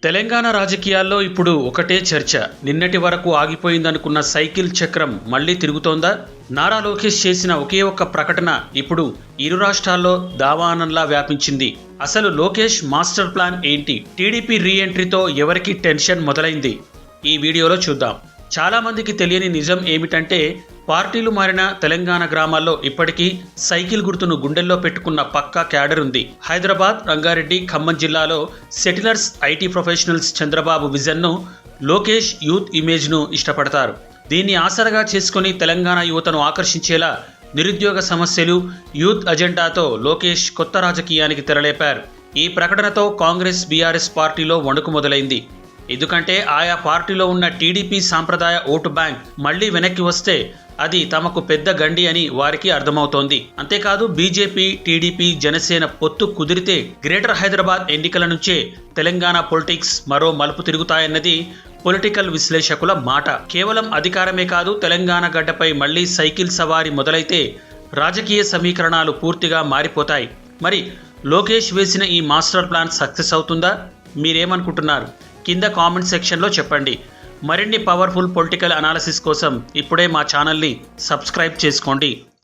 తెలంగాణ రాజకీయాల్లో ఇప్పుడు ఒకటే చర్చ. నిన్నటి వరకు ఆగిపోయిందనుకున్న సైకిల్ చక్రం మళ్లీ తిరుగుతోందా? నారా లోకేష్ చేసిన ఒకే ఒక్క ప్రకటన ఇప్పుడు ఇరు రాష్ట్రాల్లో దావానంలా వ్యాపించింది. అసలు లోకేష్ మాస్టర్ ప్లాన్ ఏంటి? టీడీపీ రీ ఎంట్రీతో ఎవరికి టెన్షన్ మొదలైంది? ఈ వీడియోలో చూద్దాం. చాలా మందికి తెలియని నిజం ఏమిటంటే, పార్టీలు మారిన తెలంగాణ గ్రామాల్లో ఇప్పటికీ సైకిల్ గుర్తును గుండెల్లో పెట్టుకున్న పక్కా క్యాడర్ ఉంది. హైదరాబాద్, రంగారెడ్డి, ఖమ్మం జిల్లాలో సెటిలర్స్, ఐటీ ప్రొఫెషనల్స్ చంద్రబాబు విజన్ను, లోకేష్ యూత్ ఇమేజ్ను ఇష్టపడతారు. దీన్ని ఆసరగా చేసుకుని తెలంగాణ యువతను ఆకర్షించేలా నిరుద్యోగ సమస్యలు, యూత్ అజెండాతో లోకేష్ కొత్త రాజకీయానికి తెరలేపారు. ఈ ప్రకటనతో కాంగ్రెస్, బీఆర్ఎస్ పార్టీలో వణుకు మొదలైంది. ఎందుకంటే ఆయా పార్టీలో ఉన్న టీడీపీ సాంప్రదాయ ఓటు బ్యాంక్ మళ్లీ వెనక్కి వస్తే అది తమకు పెద్ద గండి అని వారికి అర్థమవుతోంది. అంతేకాదు, బీజేపీ, టీడీపీ, జనసేన పొత్తు కుదిరితే గ్రేటర్ హైదరాబాద్ ఎన్నికల నుంచే తెలంగాణ పొలిటిక్స్ మరో మలుపు తిరుగుతాయన్నది పొలిటికల్ విశ్లేషకుల మాట. కేవలం అధికారమే కాదు, తెలంగాణ గడ్డపై మళ్లీ సైకిల్ సవారీ మొదలైతే రాజకీయ సమీకరణాలు పూర్తిగా మారిపోతాయి. మరి లోకేష్ వేసిన ఈ మాస్టర్ ప్లాన్ సక్సెస్ అవుతుందా? మీరేమనుకుంటున్నారు? కింద కామెంట్ సెక్షన్లో చెప్పండి. మరిన్ని పవర్ఫుల్ పొలిటికల్ అనాలిసిస్ కోసం ఇప్పుడే మా ఛానల్ని సబ్స్క్రైబ్ చేసుకోండి.